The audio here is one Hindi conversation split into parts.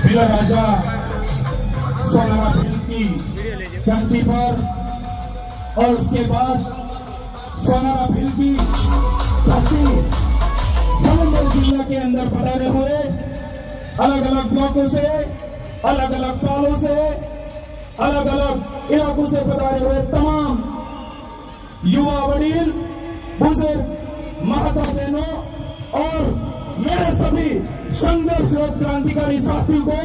वीर राजा सोनारा भील की धरती पर और उसके बाद सोनारा भील की धरती समंदर जिला के अंदर पधारे हुए अलग अलग ब्लॉकों से, अलग अलग पालों से, अलग अलग इलाकों से पधारे हुए तमाम युवा वडील, बुजुर्ग, माता बहनों और मेरे सभी संघर्षरत क्रांतिकारी साथियों को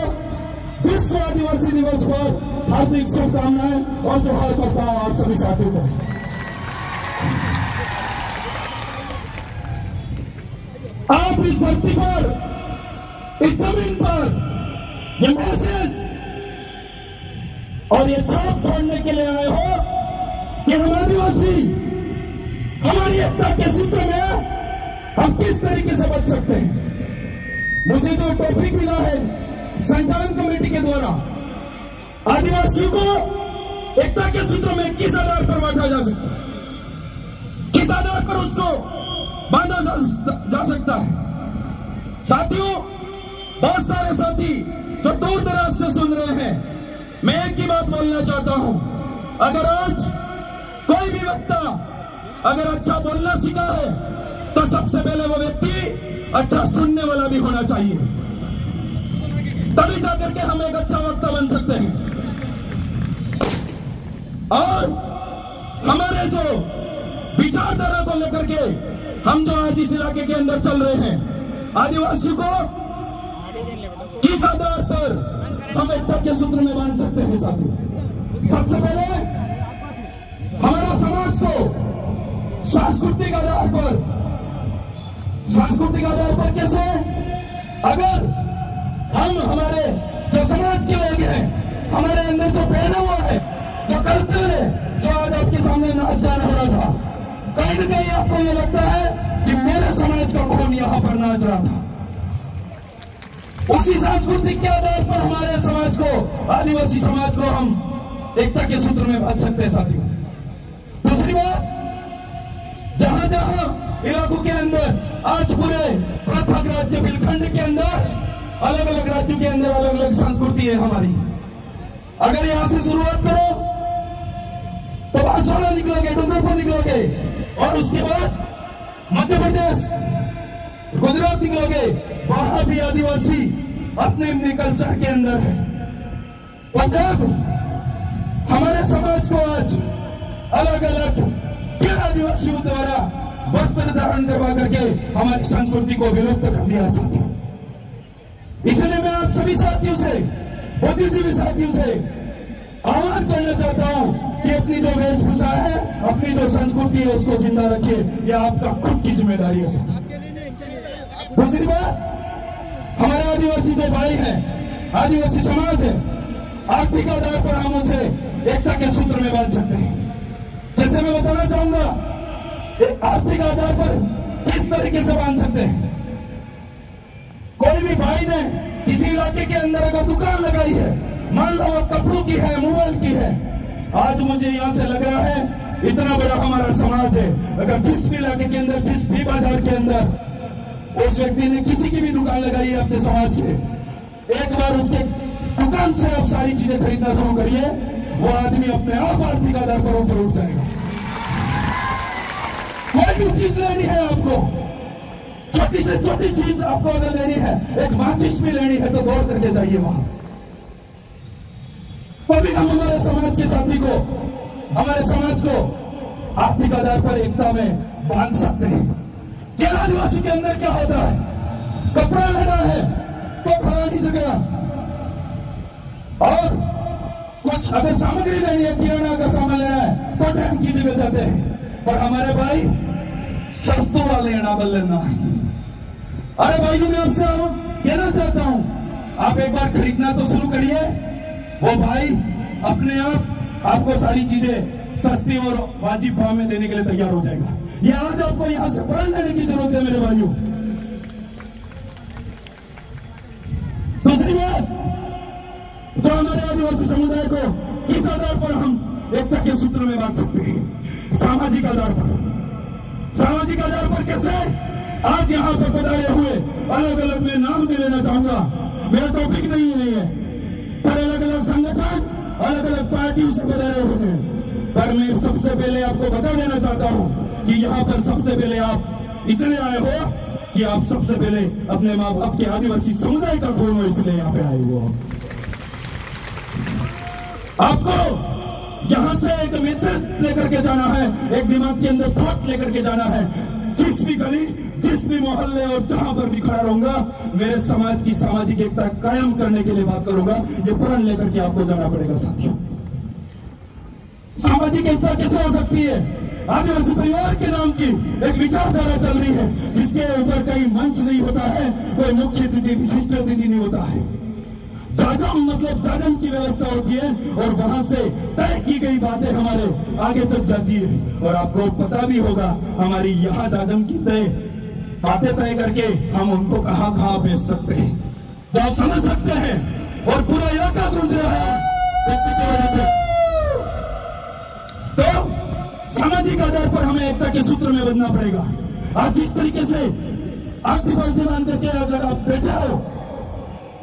विश्व आदिवासी दिवस पर हार्दिक शुभकामनाएं और जोहार करता हूं आप सभी साथियों को। आप इस धरती पर, इस जमीन पर ये मैसेज और ये छाप छोड़ने के लिए आए हो कि हम आदिवासी हमारी एकता के सूत्र में हम किस तरीके से बच सकते हैं। मुझे जो टॉपिक मिला है संचालन कमेटी के द्वारा, आदिवासियों को एकता के सूत्र में किस आधार पर बांटा जा सकता है, किस आधार पर उसको बांधा जा सकता है। साथियों, बहुत सारे साथी जो दूर दराज से सुन रहे हैं, मैं एक ही बात बोलना चाहता हूं, अगर आज कोई भी वक्ता अगर अच्छा बोलना सीखा है तो सबसे पहले वो व्यक्ति अच्छा सुनने वाला भी होना चाहिए, तभी जाकर के हम एक अच्छा वक्ता बन सकते हैं। और हमारे जो विचारधारा को लेकर के हम जो आज इस इलाके के अंदर चल रहे हैं, आदिवासियों को किस आधार पर हम एकता के सूत्र में बांध सकते हैं। साथियों, सबसे पहले हमारा समाज को सांस्कृतिक आधार पर कैसे, अगर हम हमारे जो समाज के लोग हैं, हमारे अंदर जो पहना हुआ है, जो कल्चर है, जो आज आपके सामने नाच गान हो रहा था, कहीं न कहीं आपको ये लगता है कि मेरे समाज का कौन यहां पर नाच रहा था। उसी सांस्कृतिक के आधार पर हमारे समाज को, आदिवासी समाज को हम एकता के सूत्र में बांध सकते हैं। साथियों, दूसरी बात, जहां जहां इलाकों के अंदर आज पूरे पृथक राज्य बिलखंड के अंदर अलग अलग राज्यों के अंदर अलग अलग संस्कृति है हमारी, अगर यहां से शुरुआत करो तो बांसवाड़ा निकलोगे, डूंगरपुर निकलोगे, और उसके बाद मध्य प्रदेश, गुजरात निकलोगे, वहां भी आदिवासी अपने अपने कल्चर के अंदर है। पंजाब, हमारे समाज को आज अलग अलग फिर आदिवासियों द्वारा वस्त्र धारण करवा करके हमारी संस्कृति को विलुप्त कर दिया। साथियों, इसलिए मैं आप सभी साथियों से, बुद्धिजीवी साथियों से आह्वान करना चाहता हूं कि अपनी जो वेशभूषा है, अपनी जो संस्कृति है, उसको जिंदा रखिए। यह आपका खुद की जिम्मेदारी है सर। दूसरी बात, हमारे आदिवासी जो भाई हैं, आदिवासी समाज है, आर्थिक आधार पर हम उसे एकता के सूत्र में बांध सकते हैं। जैसे मैं बताना चाहूंगा, आर्थिक आधार पर किस तरीके से बांध सकते हैं। कोई भी भाई ने किसी इलाके के अंदर अगर दुकान लगाई है, मान लो कपड़ों की है, मोबाइल की है, आज मुझे यहां से लग रहा है इतना बड़ा हमारा समाज है, अगर जिस भी इलाके के अंदर, जिस भी बाजार के अंदर उस व्यक्ति ने किसी की भी दुकान लगाई है अपने समाज के, एक बार उसके दुकान से आप सारी चीजें खरीदना शुरू करिए, वो आदमी अपने आप आर्थिक आधार पर ऊपर उठ जाएगा। कोई भी चीज लेनी है आपको, छोटी से छोटी चीज आपको अगर लेनी है, एक माचिस भी लेनी है, तो दौड़ करके जाइए वहां। तभी हम हमारे समाज के साथी को, हमारे समाज को आर्थिक आधार पर एकता में बांध सकते हैं। क्या आदिवासी के अंदर क्या होता है, कपड़ा लेना है तो फलानी जगह, और कुछ अगर सामग्री लेनी है, किराना का सामान लेना है तो डैम की जगह जाते हैं। और हमारे भाई सस्तों वाले नावल लेना है। अरे भाइयों, मैं आपसे कहना चाहता हूं, आप एक बार खरीदना तो शुरू करिए, वो भाई अपने आप आपको सारी चीजें सस्ती और वाजिब भाव में देने के लिए तैयार हो जाएगा। ये आज आपको यहां से प्रण लेने की जरूरत है मेरे भाइयों। दूसरी बात, जो हमारे आदिवासी समुदाय को किस आधार पर हम एकता के सूत्र में बांध सकते हैं, सामाजिक आधार पर। सामाजिक आधार पर कैसे? आज यहां पर पधारे हुए अलग अलग मैं नाम दे लेना चाहूंगा, मेरा टॉपिक नहीं है, पर अलग अलग संगठन, अलग अलग पार्टियों से पधारे हुए हैं। पर मैं सबसे पहले आपको बता देना चाहता हूं कि यहां पर सबसे पहले आप इसलिए आए हो कि आप सबसे पहले अपने माँ बाप के आदिवासी समुदाय का खून हो, इसलिए यहां पे आए हो। आपको यहां से एक मैसेज लेकर के जाना है, एक दिमाग के अंदर थॉट लेकर के जाना है। जिस भी गली, जिस भी मोहल्ले और जहां पर भी खड़ा रहूंगा, मेरे समाज की सामाजिक एकता कायम करने के लिए बात करूंगा। ये प्रण लेकर के आपको जाना पड़ेगा साथियों। सामाजिक एकता कैसे हो सकती है? आदिवासी परिवार के नाम की एक विचारधारा चल रही है, जिसके ऊपर कहीं मंच नहीं होता है, कोई मुख्य अतिथि, विशिष्ट अतिथि नहीं होता है। जाजम मतलब जाजम की व्यवस्था होती है, और वहां से तय की गई बातें हमारे आगे तक जाती है। और आपको पता भी होगा, हमारी यहाँ जाजम की तय बातें तय करके हम उनको कहां कहां भेज सकते हैं, जो आप समझ सकते हैं। और पूरा इलाका गूंज रहा है व्यक्ति की वजह से। तो सामाजिक आधार पर हमें एकता के सूत्र में बंधना पड़ेगा। आज जिस तरीके से आर्थिक मान करके अगर आप बैठे हो,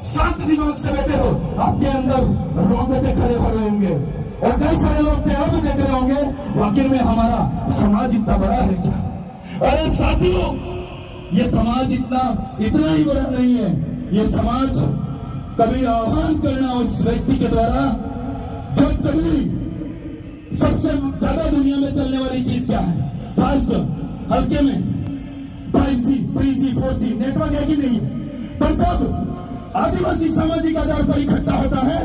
शांत दिमाग से बैठे हो, आपके अंदर रोंगटे खड़े हो रहे होंगे, और कई सारे लोग प्यार भी देख रहे होंगे, वाकई में हमारा समाज इतना बड़ा है क्या? अरे साथियों, ये समाज इतना ही बड़ा नहीं है। ये समाज कभी आह्वान करना उस व्यक्ति के द्वारा, जब कभी सबसे ज्यादा दुनिया में चलने वाली चीज क्या है? फास्ट, हल्के में 5G, 3G, 4G नेटवर्क है कि नहीं है? पर जब आदिवासी सामाजिक आधार पर इकट्ठा होता है,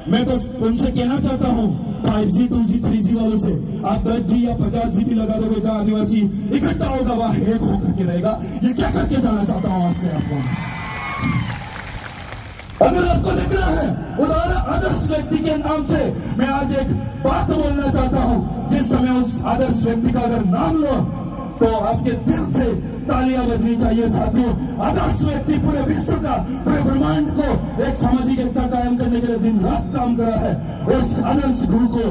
मैं तो उनसे कहना चाहता हूं, 5G, 2G, 3G वालों से, आप 10G या 50G भी लगा दोगे, जहां आदिवासी इकट्ठा होगा वहां एक होकर के रहेगा। ये क्या करके जाना चाहता हूं आज से आपको। अगर आपको देखना है उदाहरण आदर्श व्यक्ति के नाम से, मैं आज एक बात बोलना चाहता हूं। जिस समय उस आदर्श व्यक्ति का अगर नाम लो, तो आपके दिल से तालियां बजनी चाहिए साथियों। आदर्श व्यक्ति पूरे विश्व का, पूरे ब्रह्मांड को एक सामाजिक एकता कायम करने के लिए दिन रात काम करा है। उस आदर्श गुरु को,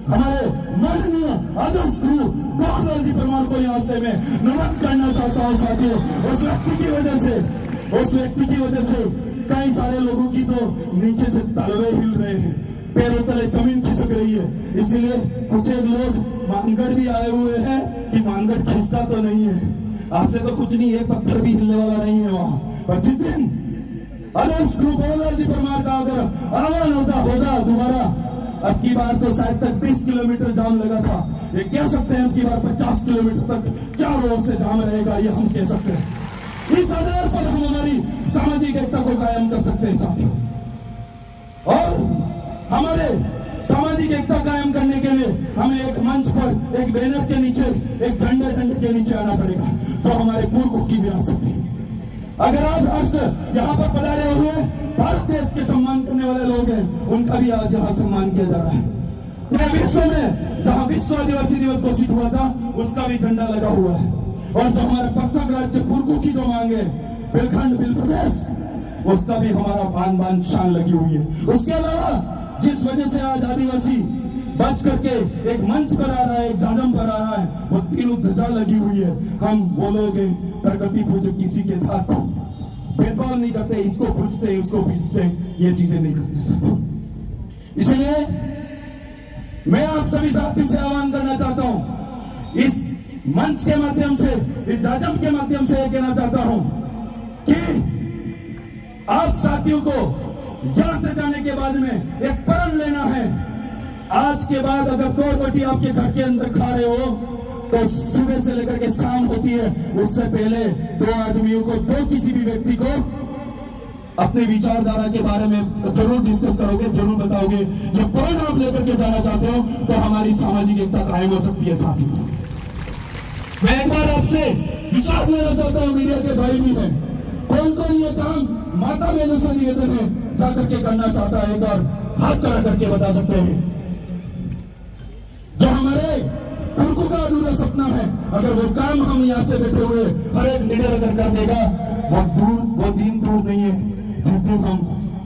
हमारे माननीय आदर्श गुरु मोहनलाल जी परमार को यहाँ से मैं नमन करना चाहता हूँ साथियों। उस व्यक्ति की वजह से कई सारे लोगों की तो नीचे से तलवे हिल रहे हैं, पैरों तले जमीन खिसक रही है। इसीलिए कुछ एक लोग मानगढ़ भी आए हुए हैं कि मानगढ़ खिसका तो नहीं है, आपसे तो कुछ नहीं, एक पत्थर भी हिलने वाला नहीं है वहां। पर जिस दिन आदर्श गुरु मोहनलाल जी परमार का अगर आह्वान होगा दोबारा, अब की बार तो शायद तक 20 किलोमीटर जाम लगा था, ये कह सकते हैं अब की बार 50 किलोमीटर तक चारों ओर से जाम रहेगा, ये हम कह सकते हैं। इस आधार पर हम हमारी सामाजिक एकता को कायम कर सकते हैं साथियों। और हमारे सामाजिक एकता कायम करने के लिए हमें एक मंच पर एक बैनर के नीचे एक झंडे के नीचे आना पड़ेगा, तो हमारे पूर्वों की विरासत है। अगर आप आज यहाँ पर पधारे हुए भारत देश के सम्मान करने वाले लोग हैं, उनका भी आज यहाँ सम्मान किया जा रहा है। पूरे विश्व में जहाँ विश्व आदिवासी दिवस घोषित हुआ था, उसका भी झंडा लगा हुआ है। और जो हमारे पृथक राज्य पूर्वों की जो मांग है, बिलखंड बिल प्रदेश, उसका भी हमारा बान बान शान लगी हुई है। उसके अलावा जिस वजह से आज आदिवासी बच करके एक मंच पर आ रहा है, एक जाजम पर आ रहा है, वो तीनों ध्वजा लगी हुई है। हम वो लोग प्रगति पूजक किसी के साथ भेदभाव नहीं करते, इसको पूछते उसको पूछते, ये चीजें नहीं करते सब। इसलिए मैं आप सभी साथियों से आह्वान करना चाहता हूं, इस मंच के माध्यम से, इस जाजम के माध्यम से यह कहना चाहता हूं कि आप साथियों को यहां से जाने के बाद में एक प्रण लेना है। आज के बाद अगर 2 रोटी आपके घर के अंदर खा रहे हो, तो सुबह से लेकर के शाम होती है, उससे पहले 2 आदमियों को, 2 किसी भी व्यक्ति को अपने विचारधारा के बारे में जरूर डिस्कस करोगे, जरूर बताओगे। ये प्रण आप लेकर के जाना चाहते हो, तो हमारी सामाजिक एकता कायम हो सकती है। साथियों, मैं एक बार आपसे विश्वास लेना चाहता हूं, मीडिया के भाई भी हैं, कौन कौन ये काम माता बहनों से निवेदन है जाकर के करना चाहता है, एक बार हाथ खड़ा करके बता सकते हैं। जो हमारे पूर्वों का अधूरा सपना है, अगर वो काम हम यहाँ से बैठे हुए हर एक लीडर अगर कर देगा, वो दिन दूर नहीं है जिस दिन हम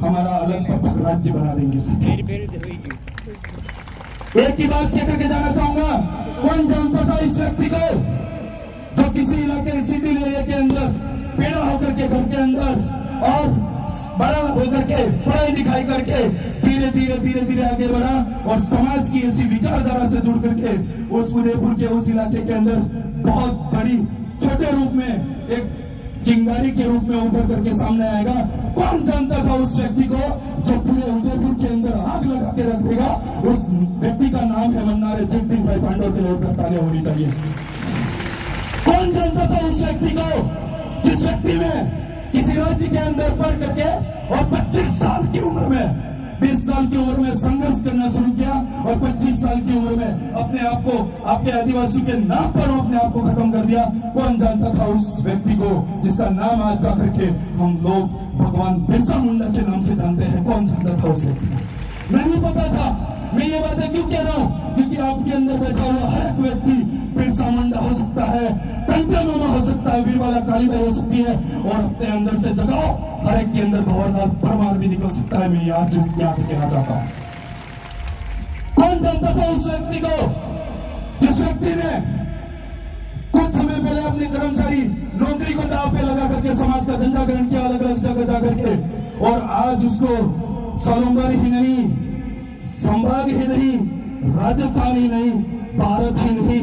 हमारा अलग पृथक राज्य बना देंगे। एक ही बात कह करके जाना चाहूंगा, कौन जानता था इस व्यक्ति को जो किसी इलाके सिटी एरिया के अंदर पैदा होकर के घर के अंदर और बड़ा होकर के पढ़ाई लिखाई करके धीरे धीरे आगे बढ़ा और समाज की ऐसी विचारधारा से जुड़ करके उस उदयपुर के उस इलाके के अंदर बहुत बड़ी छोटे रूप में एक चिंगारी के रूप में उभर करके सामने आएगा। कौन जानता था उस व्यक्ति को जो पूरे उदयपुर के अंदर आग लगा के रख देगा? उस व्यक्ति का नाम है मन्नारे जगदीश भाई पांडव के लोग तालियां होनी चाहिए। कौन जानता था उस व्यक्ति को जिस व्यक्ति में किसी राज्य के अंदर पढ़ करके और 25 साल की उम्र में 20 साल की उम्र में संघर्ष करना शुरू किया और 25 साल की उम्र में अपने आप को आपके आदिवासी के नाम पर अपने आप को खत्म कर दिया। कौन जानता था उस व्यक्ति को जिसका नाम आज जाकर के हम लोग भगवान बिरसा मुंडा के नाम से जानते हैं? कौन जानता था उस व्यक्ति को? नहीं पता था। मैं ये बातें क्यों कह रहा हूं? क्योंकि आपके अंदर बैठा हुआ हर एक व्यक्ति बिरसा मुंडा हो सकता है, कंटे मामा हो सकता है, वीरवाला कालीबाई हो सकती है, और अपने अंदर से जगाओ हर एक के अंदर भंवरलाल परमार भी निकल सकता है। मैं यहाँ से कहना चाहता हूँ, कौन जानता था उस व्यक्ति को जिस व्यक्ति ने कुछ समय पहले अपने कर्मचारी नौकरी को दांव पे लगा करके समाज का झंडा ग्रहण किया अलग अलग जगह जाकर के, और आज उसको सोलंबर ही नहीं, संभाग ही नहीं, राजस्थान ही नहीं, भारत ही नहीं,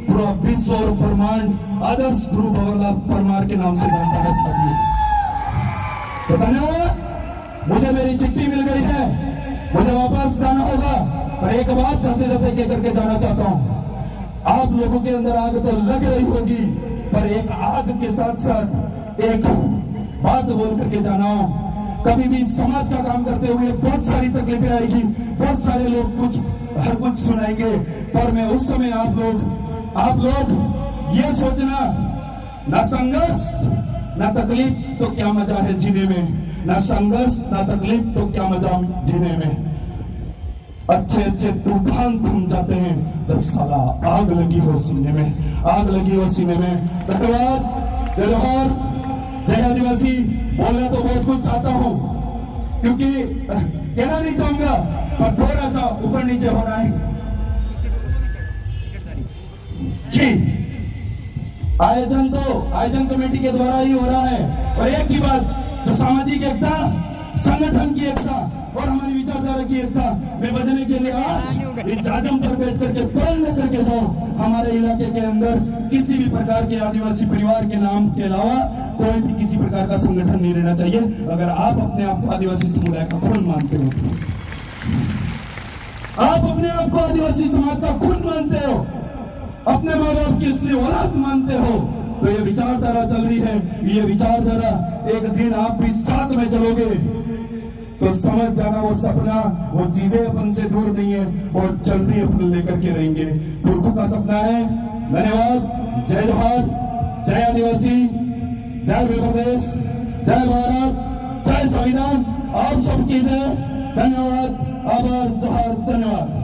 पूरा विश्व और ब्रह्मांड आदर्श गुरु भंवरलाल परमार के नाम से जानता है। साथियों, तो धन्यवाद। मुझे मेरी चिट्ठी मिल गई है, मुझे वापस जाना होगा, पर एक बात जाते जाते कह करके जाना चाहता हूं। आप लोगों के अंदर आग तो लग रही होगी, पर एक आग के साथ साथ एक बात बोल करके जाना। कभी भी समाज का काम करते हुए बहुत सारी तकलीफें आएगी, बहुत सारे लोग हर कुछ सुनाएंगे, पर मैं उस समय आप लोग ये सोचना, ना संघर्ष ना तकलीफ तो क्या मजा है जीने में, ना संघर्ष ना तकलीफ तो क्या मजा जीने में। अच्छे तूफान थम जाते हैं जब साला आग लगी हो सीने में, आग लगी हो सीने में। धन्यवाद। जय जोहार, जय आदिवासी। बोलना तो बहुत कुछ चाहता हूं, क्योंकि कहना नहीं चाहूंगा, पर थोड़ा सा ऊपर नीचे हो रहा है जी। आयोजन कमेटी के द्वारा ही हो रहा है, और एक ही बात, जो सामाजिक एकता, संगठन की एकता और हमारी विचारधारा की एकता में बदलने के लिए आज इस जाजम पर बैठ करके प्रण लेकर के जाओ। हमारे इलाके के अंदर किसी भी प्रकार के आदिवासी परिवार के नाम के अलावा कोई भी किसी प्रकार का संगठन नहीं रहना चाहिए। अगर आप अपने आप को आदिवासी समुदाय का खून मानते हो, आप अपने आप को आदिवासी समाज का खून मानते हो, अपने माँ बाप की इसलिए औलाद मानते हो, तो ये विचारधारा चल रही है। ये विचारधारा एक दिन आप भी साथ में चलोगे तो समझ जाना वो सपना, वो चीजें अपन से दूर नहीं है और जल्दी अपन लेकर के रहेंगे। टुरकू का सपना है। धन्यवाद। जय जोहार, जय आदिवासी, जय प्रदेश, जय भारत, जय संविधान। आप सबकी जय। धन्यवाद, आभार, जोहार, धन्यवाद।